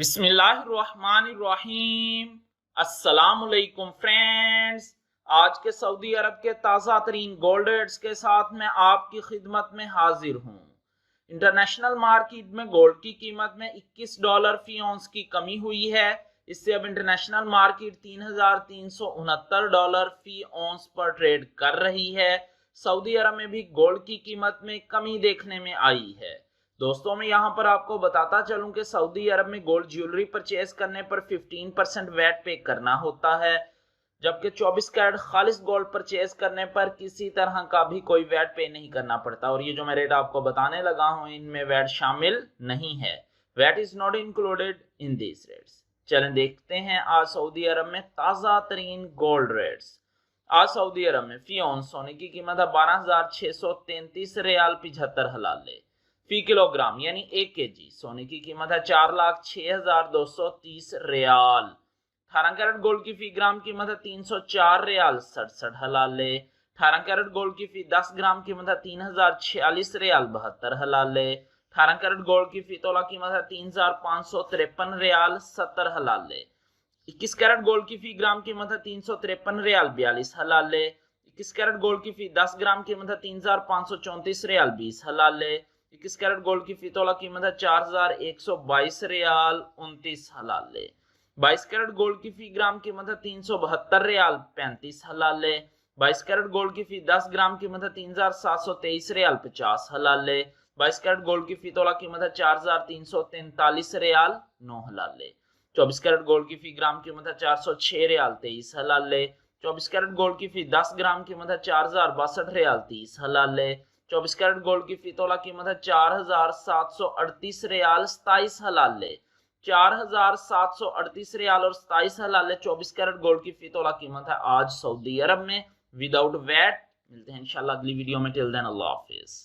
बिस्मिल्लाहिर्रहमानिर्रहीम। अस्सलामुअलैकुम फ्रेंड्स, आज के सऊदी अरब के ताज़ा तरीन गोल्ड रेट्स के साथ मैं आपकी खिदमत में हाजिर हूँ। इंटरनेशनल मार्केट में गोल्ड की कीमत में $21 फी औंस की कमी हुई है। इससे अब इंटरनेशनल मार्केट $3,369 फी औंस पर ट्रेड कर रही है। सऊदी अरब में भी गोल्ड की कीमत में कमी देखने में आई है। दोस्तों, मैं यहाँ पर आपको बताता चलूं कि सऊदी अरब में गोल्ड ज्वेलरी परचेज करने पर 15% वैट पे करना होता है, जबकि 24 कैरेट खालिस गोल्ड परचेज करने पर किसी तरह का भी कोई वैट पे नहीं करना पड़ता। और ये जो मैं रेट आपको बताने लगा हूँ, इनमें वैट शामिल नहीं है। VAT is not included in this rates. चलें देखते हैं आज सऊदी अरब में ताज़ा तरीन गोल्ड रेट्स। आज सऊदी अरब में फी औंस सोने की कीमत है 12,633 रियाल 75 हलाले फी किलोग्राम, यानी 1 kg सोने की कीमत है 4,06,230 रियाल। 18 कैरेट गोल्ड की फी ग्राम कीमत है 304 रियाल 67 हलाले। 18 कैरेट गोल्ड की फी 10 ग्राम कीमत है 3,046 रियाल 72 हलाले। 18 कैरेट गोल्ड की फी तोला कीमत है 3,553 रियाल 70 हलाले। 21 कैरेट गोल्ड की फी ग्राम कीमत है 353 रियाल 42 हलाले। 21 कैरेट गोल्ड की फी 10 ग्राम कीमत है 3,534 रियाल 20 हलाले। 21 कैरेट गोल्ड की फी तोला कीमत है 4,122 रियाल 29 हलाले। 22 कैरेट गोल्ड की फी ग्राम कीमत है 372 रियाल 35 हलाले। 22 कैरेट गोल्ड की फी 10 ग्राम कीमत है 3,723 रियाल 50 हलाले। 22 कैरेट गोल्ड की फी तोला कीमत है 4,343 रियाल 9 हलाले। 24 कैरेट गोल्ड की फी ग्राम कीमत है 406 रियाल 23 हलाले। 24 कैरेट गोल्ड की फी 10 ग्राम कीमत है 4,062 रियाल 30 हलाले। 24 कैरेट गोल्ड की फी तोला कीमत है 4,738 रियाल 27 हलाले। 4,738 रियाल और 27 हलाले 24 कैरेट गोल्ड की फी तोला कीमत है आज सऊदी अरब में विदाउट वैट। मिलते हैं इंशाल्लाह अगली वीडियो में। टिल देन अल्लाह हाफिज।